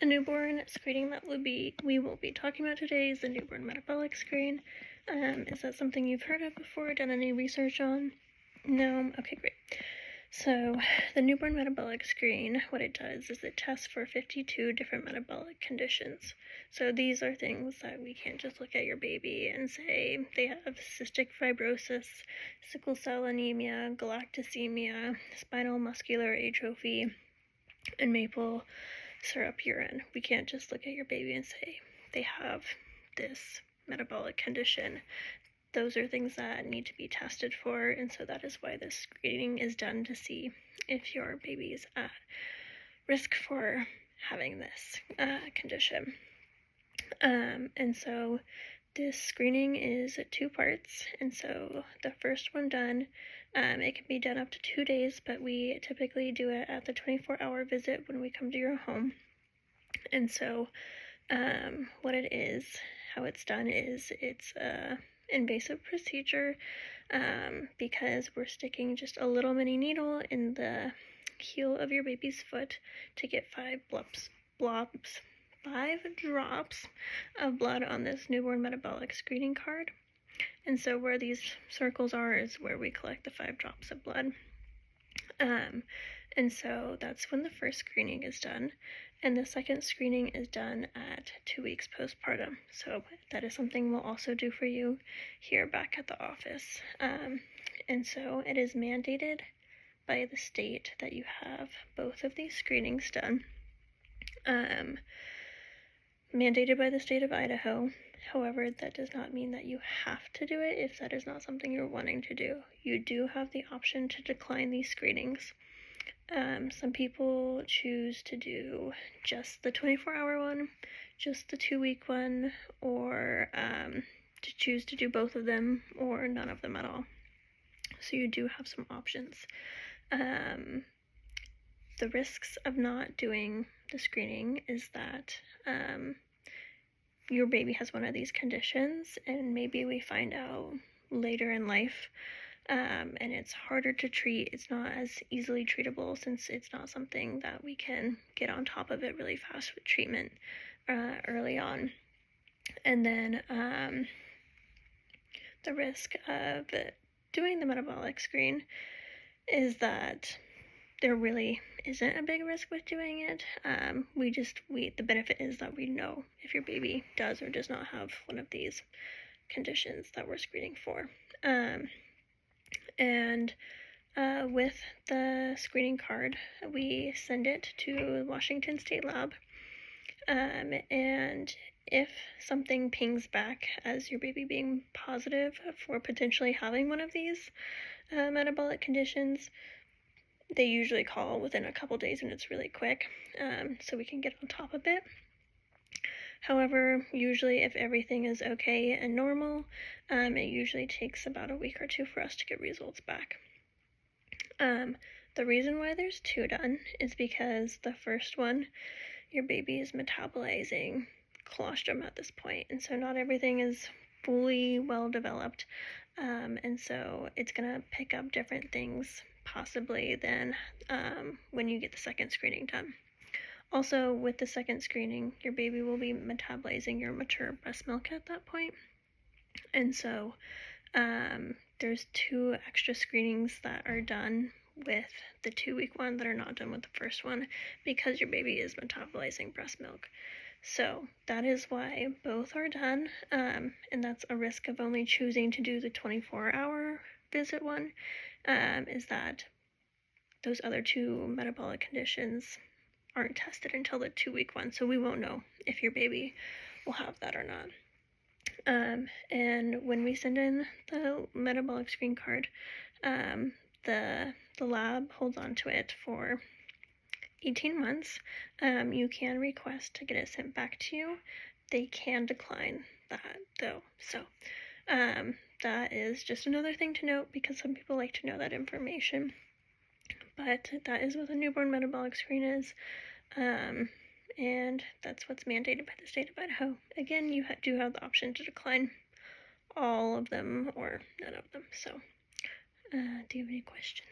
A newborn screening that we will be talking about today is the newborn metabolic screen. Is that something you've heard of before, done any research on? No? Okay, great. So the newborn metabolic screen, what it does is it tests for 52 different metabolic conditions. So these are things that we can't just look at your baby and say they have cystic fibrosis, sickle cell anemia, galactosemia, spinal muscular atrophy, and maple syrup urine. We can't just look at your baby and say they have this metabolic condition. Those are things that need to be tested for, and so that is why this screening is done, to see if your baby is at risk for having this condition. And so this screening is 2 parts, and so the first one done, it can be done up to 2 days, but we typically do it at the 24-hour visit when we come to your home. And so what it is, how it's done is it's a invasive procedure because we're sticking just a little mini needle in the heel of your baby's foot to get 5 drops of blood on this newborn metabolic screening card. And so where these circles are is where we collect the 5 drops of blood. And so that's when the first screening is done, and the second screening is done at 2 weeks postpartum. So that is something we'll also do for you here back at the office. And so it is mandated by the state that you have both of these screenings done. Mandated by the state of Idaho. However, that does not mean that you have to do it if that is not something you're wanting to do. You do have the option to decline these screenings. Some people choose to do just the 24-hour one, just the 2-week one, or to choose to do both of them or none of them at all. So you do have some options. The risks of not doing the screening is that your baby has one of these conditions, and maybe we find out later in life, and it's harder to treat. It's not as easily treatable since it's not something that we can get on top of it really fast with treatment early on. And then the risk of doing the metabolic screen is that there really isn't a big risk with doing it. The benefit is that we know if your baby does or does not have one of these conditions that we're screening for. And with the screening card, we send it to Washington State Lab. And if something pings back as your baby being positive for potentially having one of these metabolic conditions, they usually call within a couple days, and it's really quick, so we can get on top of it. However, usually if everything is okay and normal, it usually takes about a week or 2 for us to get results back. The reason why there's 2 done is because the first one, your baby is metabolizing colostrum at this point, and so not everything is fully well developed, and so it's going to pick up different things possibly than when you get the second screening done. Also, with the second screening, your baby will be metabolizing your mature breast milk at that point. And so there's 2 extra screenings that are done with the 2-week one that are not done with the first one because your baby is metabolizing breast milk. So that is why both are done, and that's a risk of only choosing to do the 24-hour visit one, is that those other 2 metabolic conditions aren't tested until the 2-week one, so we won't know if your baby will have that or not. And when we send in the metabolic screen card, the lab holds on to it for 18 months. You can request to get it sent back to you. They can decline that though, so that is just another thing to note because some people like to know that information. But that is what the newborn metabolic screen is, and that's what's mandated by the state of Idaho. Again, you do have the option to decline all of them or none of them. So, do you have any questions?